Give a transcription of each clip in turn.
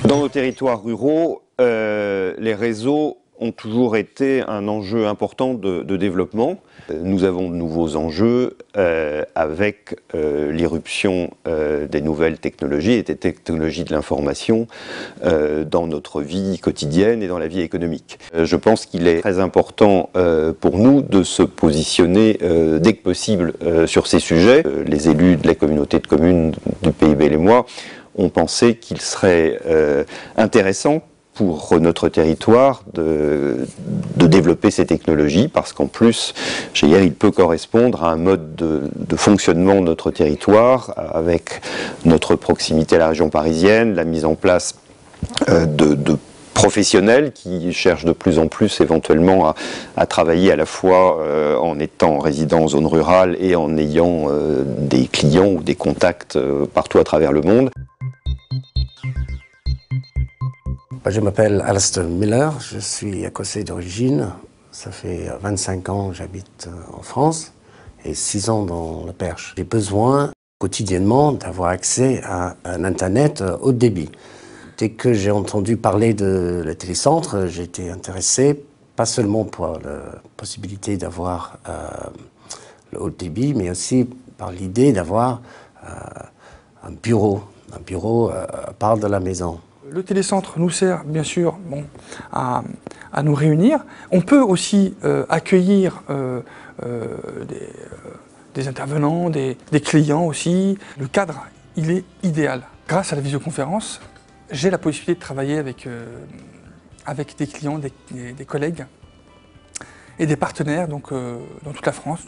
Dans nos territoires ruraux, les réseaux ont toujours été un enjeu important de développement. Nous avons de nouveaux enjeux avec l'irruption des nouvelles technologies et des technologies de l'information dans notre vie quotidienne et dans la vie économique. Je pense qu'il est très important pour nous de se positionner dès que possible sur ces sujets. Les élus de la communauté de communes du Pays Bellémois ont pensé qu'il serait intéressant pour notre territoire de développer ces technologies, parce qu'en plus, il peut correspondre à un mode de fonctionnement de notre territoire, avec notre proximité à la région parisienne, la mise en place de professionnels qui cherchent de plus en plus éventuellement à travailler à la fois en étant résident en zone rurale et en ayant des clients ou des contacts partout à travers le monde. Je m'appelle Alistair Miller, je suis écossais d'origine. Ça fait 25 ans que j'habite en France et 6 ans dans le Perche. J'ai besoin quotidiennement d'avoir accès à un Internet haut débit. Dès que j'ai entendu parler de le télécentre, j'ai été intéressé, pas seulement pour la possibilité d'avoir le haut débit, mais aussi par l'idée d'avoir un bureau à part de la maison. Le télécentre nous sert bien sûr à nous réunir. On peut aussi accueillir des intervenants, des clients aussi. Le cadre, il est idéal. Grâce à la visioconférence, j'ai la possibilité de travailler avec des clients, des collègues et des partenaires dans toute la France.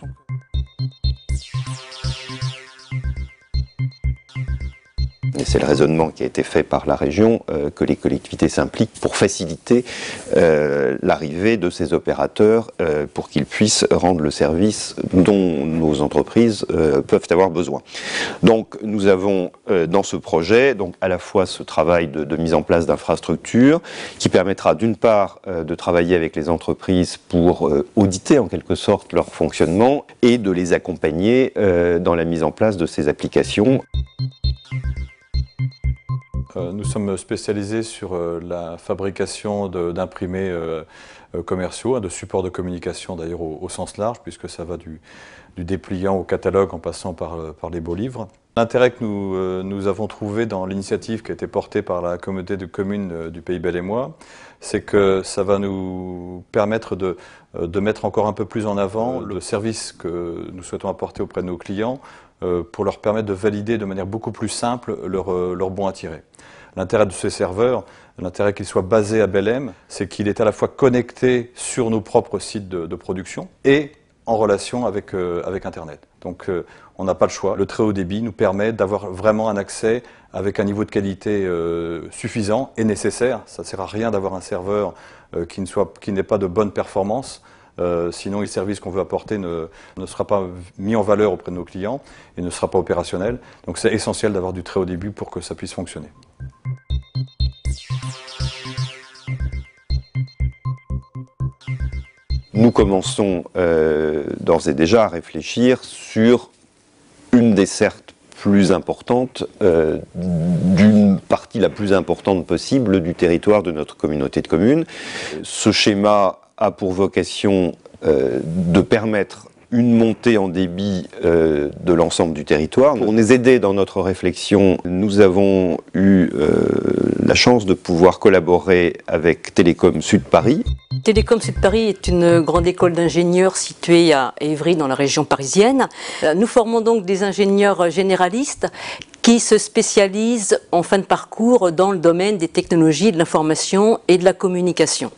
Et c'est le raisonnement qui a été fait par la région, que les collectivités s'impliquent pour faciliter l'arrivée de ces opérateurs pour qu'ils puissent rendre le service dont nos entreprises peuvent avoir besoin. Donc nous avons dans ce projet à la fois ce travail de mise en place d'infrastructures qui permettra d'une part de travailler avec les entreprises pour auditer en quelque sorte leur fonctionnement et de les accompagner dans la mise en place de ces applications. Nous sommes spécialisés sur la fabrication d'imprimés commerciaux, de supports de communication d'ailleurs au sens large, puisque ça va du dépliant au catalogue en passant par les beaux livres. L'intérêt que nous avons trouvé dans l'initiative qui a été portée par la communauté de communes du Pays Bellémois, c'est que ça va nous permettre de mettre encore un peu plus en avant le service que nous souhaitons apporter auprès de nos clients pour leur permettre de valider de manière beaucoup plus simple leur bon à tirer. L'intérêt de ces serveurs, l'intérêt qu'ils soient basés à Belém, c'est qu'il est à la fois connecté sur nos propres sites de production et en relation avec Internet. Donc on n'a pas le choix. Le très haut débit nous permet d'avoir vraiment un accès avec un niveau de qualité suffisant et nécessaire. Ça ne sert à rien d'avoir un serveur qui n'ait pas de bonne performance. Sinon, le service qu'on veut apporter ne sera pas mis en valeur auprès de nos clients et ne sera pas opérationnel. Donc c'est essentiel d'avoir du très haut débit pour que ça puisse fonctionner. Nous commençons d'ores et déjà à réfléchir sur une desserte plus importante, d'une partie la plus importante possible du territoire de notre communauté de communes. Ce schéma a pour vocation de permettre une montée en débit de l'ensemble du territoire. Pour nous aider dans notre réflexion, nous avons eu la chance de pouvoir collaborer avec Télécom Sud Paris. Télécom Sud Paris est une grande école d'ingénieurs située à Évry dans la région parisienne. Nous formons donc des ingénieurs généralistes qui se spécialisent en fin de parcours dans le domaine des technologies de l'information et de la communication.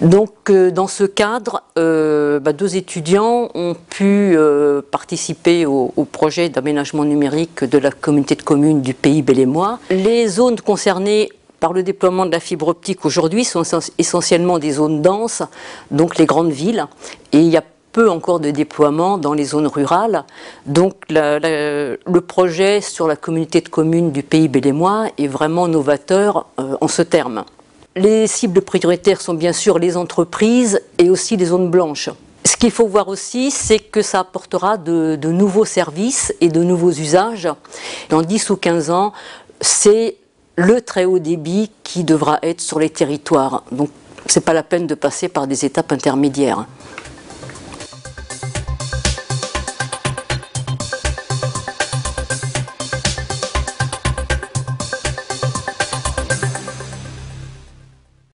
Donc dans ce cadre, 2 étudiants ont pu participer au projet d'aménagement numérique de la communauté de communes du Pays Bellémois. Les zones concernées par le déploiement de la fibre optique aujourd'hui sont essentiellement des zones denses, donc les grandes villes, et il y a peu encore de déploiement dans les zones rurales. Donc le projet sur la communauté de communes du Pays Bellémois est vraiment novateur en ce terme. Les cibles prioritaires sont bien sûr les entreprises et aussi les zones blanches. Ce qu'il faut voir aussi, c'est que ça apportera de nouveaux services et de nouveaux usages. Dans 10 ou 15 ans, c'est le très haut débit qui devra être sur les territoires. Donc, c'est pas la peine de passer par des étapes intermédiaires.